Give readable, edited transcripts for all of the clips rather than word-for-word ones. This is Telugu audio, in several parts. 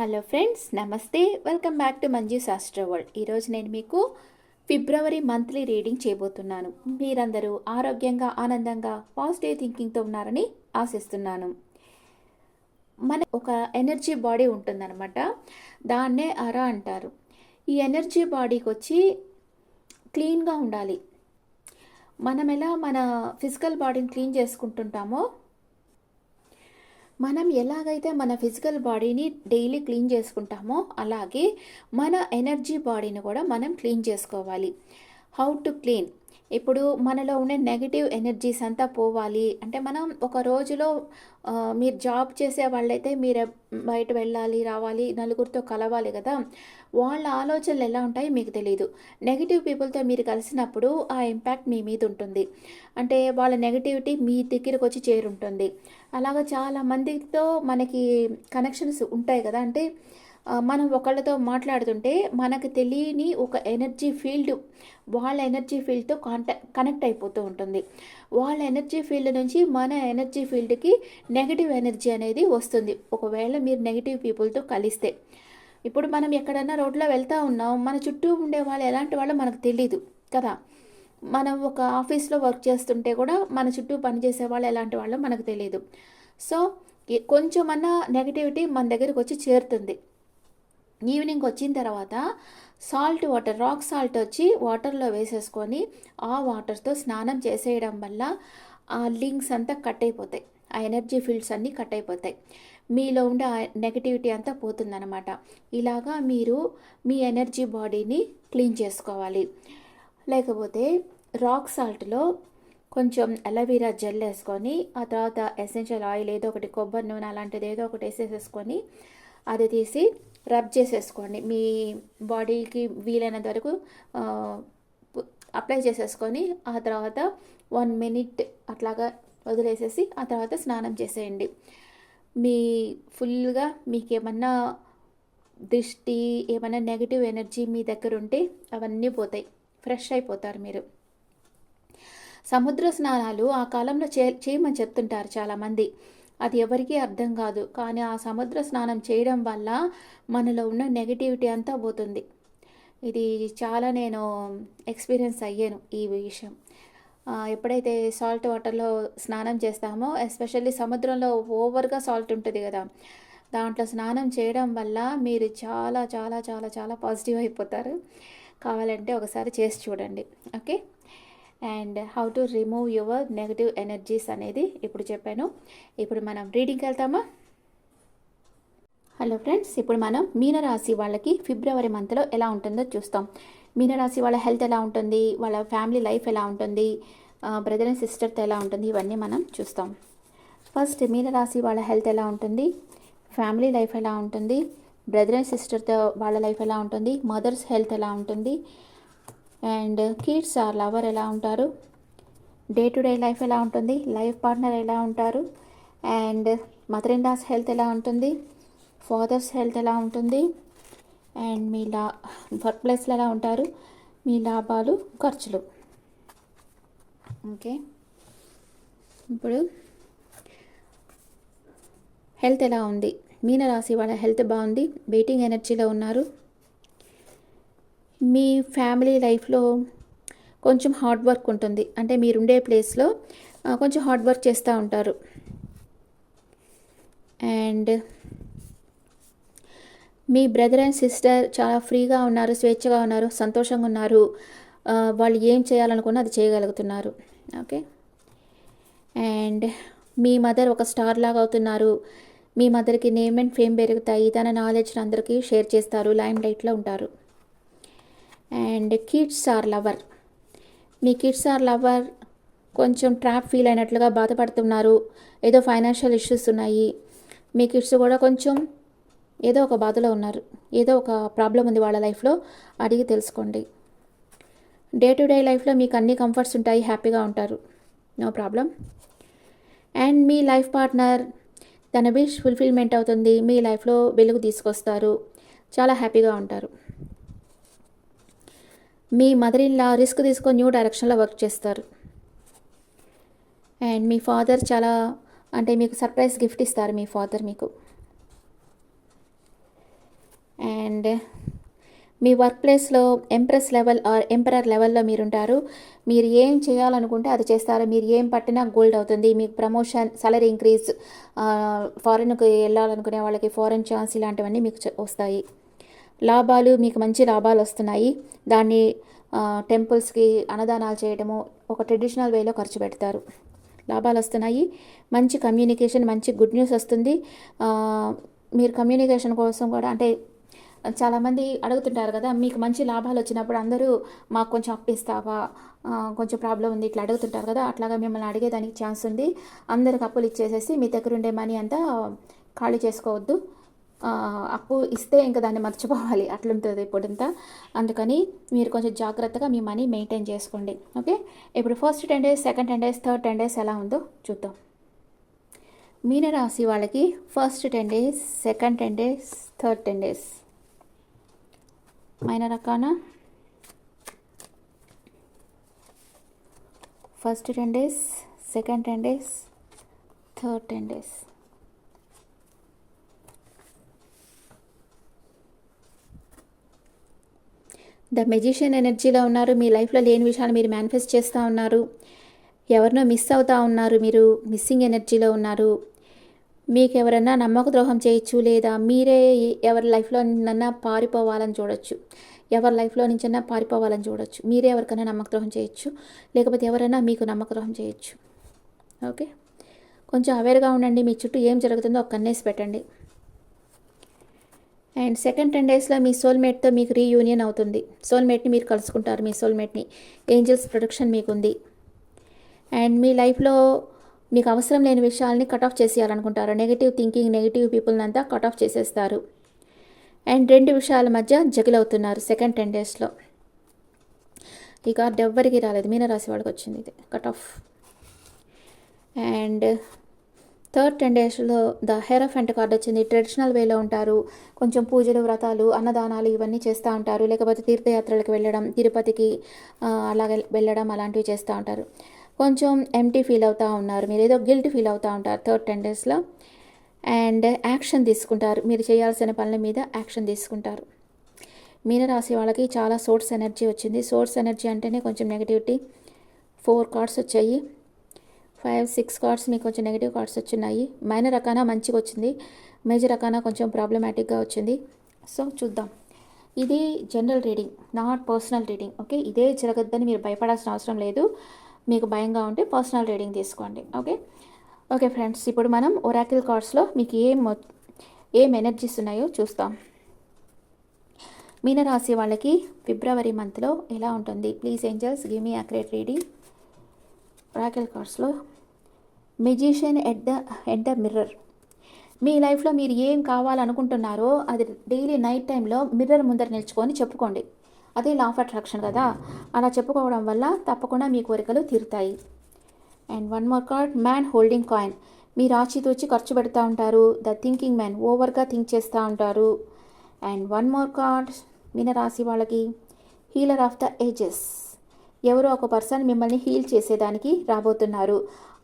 హలో ఫ్రెండ్స్, నమస్తే. వెల్కమ్ బ్యాక్ టు మంజు శాస్త్ర వరల్డ్. ఈరోజు నేను మీకు ఫిబ్రవరి మంత్లీ రీడింగ్ చేయబోతున్నాను. మీరందరూ ఆరోగ్యంగా, ఆనందంగా, పాజిటివ్ థింకింగ్తో ఉన్నారని ఆశిస్తున్నాను. మన ఒక ఎనర్జీ బాడీ ఉంటుందన్నమాట. దాన్నే అరా అంటారు. ఈ ఎనర్జీ బాడీకి వచ్చి క్లీన్గా ఉండాలి. మనం ఎలా మన ఫిజికల్ బాడీని క్లీన్ చేసుకుంటుంటామో, మనం ఎలాగైతే మన ఫిజికల్ బాడీని డైలీ క్లీన్ చేసుకుంటామో అలాగే మన ఎనర్జీ బాడీని కూడా మనం క్లీన్ చేసుకోవాలి. How to clean? ఇప్పుడు మనలో ఉండే నెగిటివ్ ఎనర్జీస్ అంతా పోవాలి అంటే మనం ఒక రోజులో మీరు జాబ్ చేసే వాళ్ళైతే మీరు బయట వెళ్ళాలి, రావాలి, నలుగురితో కలవాలి కదా. వాళ్ళ ఆలోచనలు ఎలా ఉంటాయో మీకు తెలియదు. నెగిటివ్ పీపుల్తో మీరు కలిసినప్పుడు ఆ ఇంపాక్ట్ మీ మీద ఉంటుంది. అంటే వాళ్ళ నెగిటివిటీ మీ దగ్గరకు వచ్చి చేరుంటుంది. అలాగా చాలా మందితో మనకి కనెక్షన్స్ ఉంటాయి కదా. అంటే మనం ఒకళ్ళతో మాట్లాడుతుంటే మనకు తెలియని ఒక ఎనర్జీ ఫీల్డ్ వాళ్ళ ఎనర్జీ ఫీల్డ్తో కనెక్ట్ అయిపోతూ ఉంటుంది. వాళ్ళ ఎనర్జీ ఫీల్డ్ నుంచి మన ఎనర్జీ ఫీల్డ్కి నెగిటివ్ ఎనర్జీ అనేది వస్తుంది ఒకవేళ మీరు నెగిటివ్ పీపుల్తో కలిస్తే. ఇప్పుడు మనం ఎక్కడన్నా రోడ్లో వెళ్తూ ఉన్నాం, మన చుట్టూ ఉండే వాళ్ళు ఎలాంటి వాళ్ళో మనకు తెలీదు కదా. మనం ఒక ఆఫీస్లో వర్క్ చేస్తుంటే కూడా మన చుట్టూ పనిచేసే వాళ్ళు ఎలాంటి వాళ్ళో మనకు తెలియదు. సో కొంచెమన్నా నెగిటివిటీ మన దగ్గరికి వచ్చి చేరుతుంది. ఈవినింగ్ వచ్చిన తర్వాత సాల్ట్ వాటర్, రాక్ సాల్ట్ వచ్చి వాటర్లో వేసేసుకొని ఆ వాటర్తో స్నానం చేసేయడం వల్ల ఆ లింక్స్ అంతా కట్ అయిపోతాయి, ఆ ఎనర్జీ ఫీల్డ్స్ అన్నీ కట్ అయిపోతాయి, మీలో ఉండే ఆ నెగటివిటీ అంతా పోతుందన్నమాట. ఇలాగా మీరు మీ ఎనర్జీ బాడీని క్లీన్ చేసుకోవాలి. లేకపోతే రాక్ సాల్ట్లో కొంచెం అలోవెరా జెల్ వేసుకొని ఆ తర్వాత ఎసెన్షియల్ ఆయిల్ ఏదో ఒకటి, కొబ్బరి నూనె అలాంటిది ఏదో ఒకటి వేసేసేసుకొని అది తీసి రబ్ చేసేసుకోండి. మీ బాడీకి వీలైనంత వరకు అప్లై చేసేసుకొని ఆ తర్వాత 1 మినిట్ అట్లాగా వదిలేసేసి ఆ తర్వాత స్నానం చేసేయండి. మీ ఫుల్గా మీకు ఏమన్నా దృష్టి, ఏమన్నా నెగిటివ్ ఎనర్జీ మీ దగ్గర ఉంటే అవన్నీ పోతాయి, ఫ్రెష్ అయిపోతారు మీరు. సముద్ర స్నానాలు ఆ కాలంలో చేయమని చెప్తుంటారు చాలామంది. అది ఎవరికీ అర్థం కాదు, కానీ ఆ సముద్ర స్నానం చేయడం వల్ల మనలో ఉన్న నెగిటివిటీ అంతా పోతుంది. ఇది చాలా నేను ఎక్స్పీరియన్స్ అయ్యాను ఈ విషయం. ఎప్పుడైతే సాల్ట్ వాటర్లో స్నానం చేస్తామో, ఎస్పెషల్లీ సముద్రంలో ఓవర్గా సాల్ట్ ఉంటుంది కదా, దాంట్లో స్నానం చేయడం వల్ల మీరు చాలా చాలా చాలా చాలా పాజిటివ్ అయిపోతారు. కావాలంటే ఒకసారి చేసి చూడండి. Okay. And how to remove your negative energies అనేది ఇప్పుడు చెప్పాను. ఇప్పుడు మనం రీడింగ్కి వెళ్తామా? హలో ఫ్రెండ్స్, ఇప్పుడు మనం మీనరాశి వాళ్ళకి ఫిబ్రవరి మంత్లో ఎలా ఉంటుందో చూస్తాం. మీనరాశి వాళ్ళ హెల్త్ ఎలా ఉంటుంది, వాళ్ళ ఫ్యామిలీ లైఫ్ ఎలా ఉంటుంది, బ్రదర్ అండ్ సిస్టర్తో ఎలా ఉంటుంది, ఇవన్నీ మనం చూస్తాం. ఫస్ట్ మీనరాశి వాళ్ళ హెల్త్ ఎలా ఉంటుంది, ఫ్యామిలీ లైఫ్ ఎలా ఉంటుంది, బ్రదర్ అండ్ సిస్టర్తో వాళ్ళ లైఫ్ ఎలా ఉంటుంది, మదర్స్ హెల్త్ ఎలా ఉంటుంది, అండ్ కిడ్స్ ఆర్ లవర్ ఎలా ఉంటారు, డే టు డే లైఫ్ ఎలా ఉంటుంది, లైఫ్ పార్ట్నర్ ఎలా ఉంటారు, and mother in law's health ఎలా ఉంటుంది, ఫాదర్స్ హెల్త్ ఎలా ఉంటుంది, అండ్ మీ వర్క్ ప్లేస్లో ఎలా ఉంటారు, మీ లాభాలు, ఖర్చులు. ఓకే. ఇప్పుడు హెల్త్ ఎలా ఉంది? మీనరాశి వాళ్ళ హెల్త్ బాగుంది, వెయిటింగ్ ఎనర్జీలో ఉన్నారు. మీ ఫ్యామిలీ లైఫ్లో కొంచెం హార్డ్ వర్క్ ఉంటుంది, అంటే మీరుండే ప్లేస్లో కొంచెం హార్డ్ వర్క్ చేస్తూ ఉంటారు. And me brother and sister చాలా ఫ్రీగా ఉన్నారు, స్వేచ్ఛగా ఉన్నారు, సంతోషంగా ఉన్నారు. వాళ్ళు ఏం చేయాలనుకున్నా అది చేయగలుగుతున్నారు. ఓకే. అండ్ మీ మదర్ ఒక స్టార్ లాగా అవుతున్నారు. మీ మదర్కి నేమ్ అండ్ ఫేమ్ పెరుగుతాయి, తన నాలెడ్జ్ని అందరికీ షేర్ చేస్తారు, లైమ్ లైట్లో ఉంటారు. అండ్ కిడ్స్ ఆర్ లవర్, మీ కిడ్స్ ఆర్ లవర్ కొంచెం ట్రాప్ ఫీల్ అయినట్లుగా బాధపడుతున్నారు, ఏదో ఫైనాన్షియల్ ఇష్యూస్ ఉన్నాయి. మీ కిడ్స్ కూడా కొంచెం ఏదో ఒక బాధలో ఉన్నారు, ఏదో ఒక ప్రాబ్లం ఉంది వాళ్ళ లైఫ్లో, అడిగి తెలుసుకోండి. డే టు డే లైఫ్లో మీకు అన్ని కంఫర్ట్స్ ఉంటాయి, హ్యాపీగా ఉంటారు, నో ప్రాబ్లం. అండ్ మీ లైఫ్ పార్ట్నర్ తన విష్ ఫుల్ఫిల్మెంట్ అవుతుంది, మీ లైఫ్లో వెలుగు తీసుకొస్తారు, చాలా హ్యాపీగా ఉంటారు. మీ మదర్ ఇన్ లా రిస్క్ తీసుకొని న్యూ డైరెక్షన్లో వర్క్ చేస్తారు. అండ్ మీ ఫాదర్ చాలా, అంటే మీకు సర్ప్రైజ్ గిఫ్ట్ ఇస్తారు మీ ఫాదర్ మీకు. అండ్ మీ వర్క్ ప్లేస్లో ఎంప్రెస్ లెవెల్ ఆర్ ఎంపరర్ లెవెల్లో మీరుంటారు. మీరు ఏం చేయాలనుకుంటే అది చేస్తారు. మీరు ఏం పట్టినా గోల్డ్ అవుతుంది. మీకు ప్రమోషన్, సాలరీ ఇంక్రీజ్, ఫారెన్కి వెళ్ళాలనుకునే వాళ్ళకి ఫారెన్ ఛాన్స్ ఇలాంటివన్నీ మీకు వస్తాయి. లాభాలు, మీకు మంచి లాభాలు వస్తున్నాయి. దాన్ని టెంపుల్స్కి అన్నదానాలు చేయడము, ఒక ట్రెడిషనల్ వేలో ఖర్చు పెడతారు. లాభాలు వస్తున్నాయి. మంచి కమ్యూనికేషన్, మంచి గుడ్ న్యూస్ వస్తుంది. మీరు కమ్యూనికేషన్ కోసం కూడా, అంటే చాలామంది అడుగుతుంటారు కదా, మీకు మంచి లాభాలు వచ్చినప్పుడు అందరూ మాకు కొంచెం అప్పిస్తావా, కొంచెం ప్రాబ్లం ఉంది ఇట్లా అడుగుతుంటారు కదా, అట్లాగా మిమ్మల్ని అడిగేదానికి ఛాన్స్ ఉంది. అందరికి అప్పులు ఇచ్చేసేసి మీ దగ్గర ఉండే మనీ అంతా ఖాళీ చేసుకోవద్దు. అప్పు ఇస్తే ఇంకా దాన్ని మర్చిపోవాలి, అట్లుంటుంది ఇప్పుడంతా. అందుకని మీరు కొంచెం జాగ్రత్తగా మీ మనీ మెయింటైన్ చేసుకోండి. ఓకే, ఇప్పుడు first 10 days, second 10 days, third 10 days ఎలా ఉందో చూద్దాం. మీనరాశి వాళ్ళకి first 10 days, second 10 days, third 10 days. Minor arcana first 10 days, second 10 days, third 10 days. The magician ఎనర్జీలో ఉన్నారు. మీ లైఫ్లో లేని విషయాలు మీరు మేనిఫెస్ట్ చేస్తూ ఉన్నారు. ఎవరినో మిస్ అవుతూ ఉన్నారు. మీరు మిస్సింగ్ ఎనర్జీలో ఉన్నారు. మీకు ఎవరైనా నమ్మక ద్రోహం చేయొచ్చు, లేదా మీరే ఎవరి లైఫ్లో నన్నా పారిపోవాలని చూడొచ్చు. ఎవరి లైఫ్లో నుంచైనా పారిపోవాలని చూడొచ్చు. మీరే ఎవరికైనా నమ్మక ద్రోహం చేయొచ్చు, లేకపోతే ఎవరైనా మీకు నమ్మక ద్రోహం చేయొచ్చు. ఓకే, కొంచెం అవేర్గా ఉండండి. మీ చుట్టూ ఏం జరుగుతుందో ఒక కన్నేసి పెట్టండి. అండ్ సెకండ్ 10 daysలో మీ సోల్మేట్తో మీకు రీయూనియన్ అవుతుంది. సోల్మేట్ని మీరు కలుసుకుంటారు. మీ సోల్మేట్ని, ఏంజల్స్ ప్రొటెక్షన్ మీకుంది. అండ్ మీ లైఫ్లో మీకు అవసరం లేని విషయాల్ని కట్ ఆఫ్ చేసేయాలనుకుంటారు. నెగిటివ్ థింకింగ్, నెగిటివ్ పీపుల్ని అంతా కట్ ఆఫ్ చేసేస్తారు. అండ్ 2 విషయాల మధ్య జగిలవుతున్నారు సెకండ్ 10 daysలో. ఈ కార్డు ఎవ్వరికి రాలేదు, మీనరాశి వాళ్ళకి వచ్చింది ఇది, కట్ ఆఫ్. అండ్ థర్డ్ 10 daysలో ద హెరఫెంట్ కార్డు వచ్చింది. ట్రెడిషనల్ వేలో ఉంటారు. కొంచెం పూజలు, వ్రతాలు, అన్నదానాలు ఇవన్నీ చేస్తూ ఉంటారు. లేకపోతే తీర్థయాత్రలకు వెళ్ళడం, తిరుపతికి అలాగే వెళ్ళడం అలాంటివి చేస్తూ ఉంటారు. కొంచెం ఎంటీ ఫీల్ అవుతూ ఉన్నారు. మీరు ఏదో గిల్ట్ ఫీల్ అవుతూ ఉంటారు థర్డ్ 10 daysలో. అండ్ యాక్షన్ తీసుకుంటారు. మీరు చేయాల్సిన పనుల మీద యాక్షన్ తీసుకుంటారు. మీనరాశి వాళ్ళకి చాలా సోర్స్ ఎనర్జీ వచ్చింది. సోర్స్ ఎనర్జీ అంటేనే కొంచెం నెగిటివిటీ. 4 కార్డ్స్ వచ్చాయి. 5, 6 కార్డ్స్ మీకు కొంచెం నెగిటివ్ కార్డ్స్ వచ్చినాయి. మైనర్ రకాన మంచిగా వచ్చింది. మేజర్ రకాన కొంచెం ప్రాబ్లమాటిక్గా వచ్చింది. సో చూద్దాం. ఇది general reading, not personal reading. Okay, ఇదే జరగద్దని మీరు భయపడాల్సిన అవసరం లేదు. మీకు భయంగా ఉంటే పర్సనల్ రీడింగ్ తీసుకోండి. ఓకే ఫ్రెండ్స్, ఇప్పుడు మనం ఒరాకిల్ కార్డ్స్లో మీకు ఏం ఎనర్జీస్ ఉన్నాయో చూస్తాం. మీనరాశి వాళ్ళకి ఫిబ్రవరి మంత్లో ఎలా ఉంటుంది? Please angels give me accurate reading. Oracle కార్డ్స్లో మెజిషియన్ ఎట్ ద మిర్రర్. మీ లైఫ్లో మీరు ఏం కావాలనుకుంటున్నారో అది డైలీ నైట్ టైంలో మిర్రర్ ముందర నిల్చుకొని చెప్పుకోండి. అదే లా ఆఫ్ అట్రాక్షన్ కదా. అలా చెప్పుకోవడం వల్ల తప్పకుండా మీ కోరికలు తీరుతాయి. And 1 more card, man holding coin. మీరు ఆచితూచి ఖర్చు పెడతా ఉంటారు. ద థింకింగ్ మ్యాన్, ఓవర్గా థింక్ చేస్తూ ఉంటారు. అండ్ 1 more కార్డ్, మీనరాశి వాళ్ళకి హీలర్ ఆఫ్ ద ఏజెస్. ఎవరో ఒక పర్సన్ మిమ్మల్ని హీల్ చేసేదానికి రాబోతున్నారు.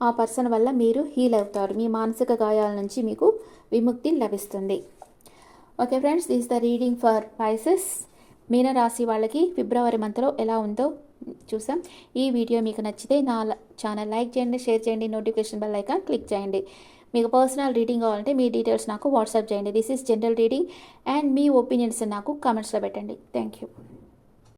ఆ పర్సన్ వల్ల మీరు హీల్ అవుతారు. మీ మానసిక గాయాల నుంచి మీకు విముక్తి లభిస్తుంది. Okay friends, this the reading for Pisces. మీనరాశి వాళ్ళకి ఫిబ్రవరి మంత్లో ఎలా ఉందో చూసాం. ఈ వీడియో మీకు నచ్చితే నా ఛానల్ లైక్ చేయండి, షేర్ చేయండి, నోటిఫికేషన్ బెల్ ఐకాన్ క్లిక్ చేయండి. మీకు పర్సనల్ రీడింగ్ కావాలంటే మీ డీటెయిల్స్ నాకు వాట్సాప్ చేయండి. This is general reading and me opinions నాకు కామెంట్స్లో పెట్టండి. Thank you.